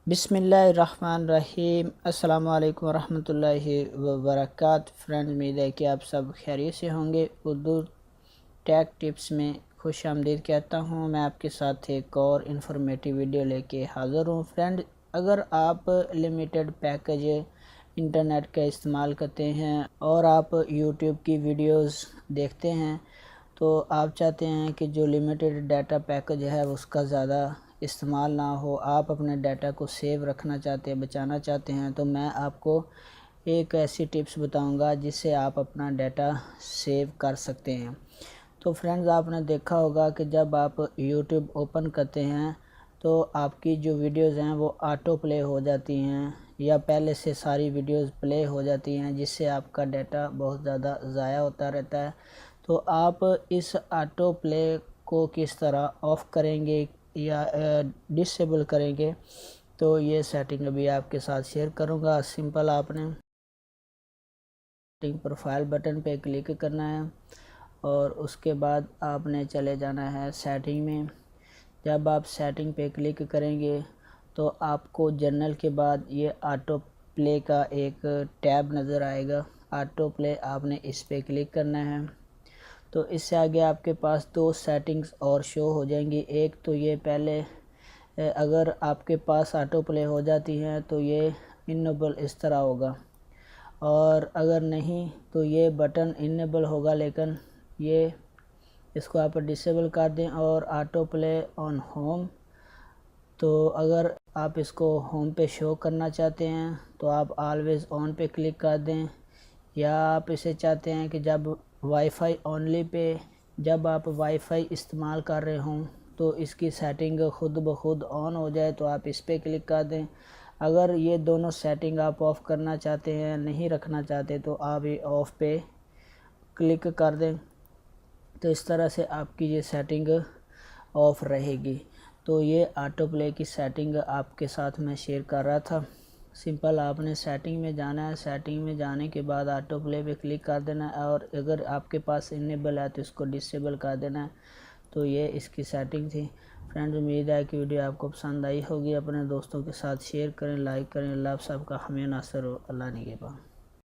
بسم اللہ الرحمن الرحیم۔ السلام علیکم ورحمۃ اللہ وبرکاتہ۔ فرینڈز، امید ہے کہ آپ سب خیریت سے ہوں گے۔ اردو ٹیک ٹپس میں خوش آمدید کہتا ہوں۔ میں آپ کے ساتھ ایک اور انفارمیٹیو ویڈیو لے کے حاضر ہوں۔ فرینڈ، اگر آپ لمیٹڈ پیکج انٹرنیٹ کا استعمال کرتے ہیں اور آپ یوٹیوب کی ویڈیوز دیکھتے ہیں تو آپ چاہتے ہیں کہ جو لمیٹڈ ڈیٹا پیکج ہے اس کا زیادہ استعمال نہ ہو، آپ اپنے ڈیٹا کو سیو رکھنا چاہتے ہیں، بچانا چاہتے ہیں، تو میں آپ کو ایک ایسی ٹپس بتاؤں گا جس سے آپ اپنا ڈیٹا سیو کر سکتے ہیں۔ تو فرینڈز، آپ نے دیکھا ہوگا کہ جب آپ یوٹیوب اوپن کرتے ہیں تو آپ کی جو ویڈیوز ہیں وہ آٹو پلے ہو جاتی ہیں یا پہلے سے ساری ویڈیوز پلے ہو جاتی ہیں، جس سے آپ کا ڈیٹا بہت زیادہ ضائع ہوتا رہتا ہے۔ تو آپ اس آٹو پلے کو کس طرح آف کریں گے یا ڈسیبل کریں گے، تو یہ سیٹنگ ابھی آپ کے ساتھ شیئر کروں گا۔ سمپل آپ نے پروفائل بٹن پہ کلک کرنا ہے اور اس کے بعد آپ نے چلے جانا ہے سیٹنگ میں۔ جب آپ سیٹنگ پہ کلک کریں گے تو آپ کو جنرل کے بعد یہ آٹو پلے کا ایک ٹیب نظر آئے گا۔ آٹو پلے آپ نے اس پہ کلک کرنا ہے تو اس سے آگے آپ کے پاس دو سیٹنگز اور شو ہو جائیں گی۔ ایک تو یہ پہلے اگر آپ کے پاس آٹو پلے ہو جاتی ہیں تو یہ انیبل اس طرح ہوگا، اور اگر نہیں تو یہ بٹن انیبل ہوگا، لیکن یہ اس کو آپ ڈسیبل کر دیں اور آٹو پلے آن ہوم۔ تو اگر آپ اس کو ہوم پہ شو کرنا چاہتے ہیں تو آپ آلویز آن پہ کلک کر دیں، یا آپ اسے چاہتے ہیں کہ جب وائی فائی اونلی پہ جب آپ وائی فائی استعمال کر رہے ہوں تو اس کی سیٹنگ خود بخود آن ہو جائے تو آپ اس پہ کلک کر دیں۔ اگر یہ دونوں سیٹنگ آپ آف کرنا چاہتے ہیں، نہیں رکھنا چاہتے، تو آپ یہ آف پہ کلک کر دیں، تو اس طرح سے آپ کی یہ سیٹنگ آف رہے گی۔ تو یہ آٹو پلے کی سیٹنگ آپ کے ساتھ میں شیئر کر رہا تھا۔ سمپل آپ نے سیٹنگ میں جانا ہے، سیٹنگ میں جانے کے بعد آٹو پلے پہ کلک کر دینا ہے، اور اگر آپ کے پاس انیبل ہے تو اس کو ڈسیبل کر دینا ہے۔ تو یہ اس کی سیٹنگ تھی۔ فرینڈز، امید ہے کہ ویڈیو آپ کو پسند آئی ہوگی۔ اپنے دوستوں کے ساتھ شیئر کریں، لائک کریں۔ اللہ آپ سب کا حامی ناصر ہو۔ اللہ نگہبان۔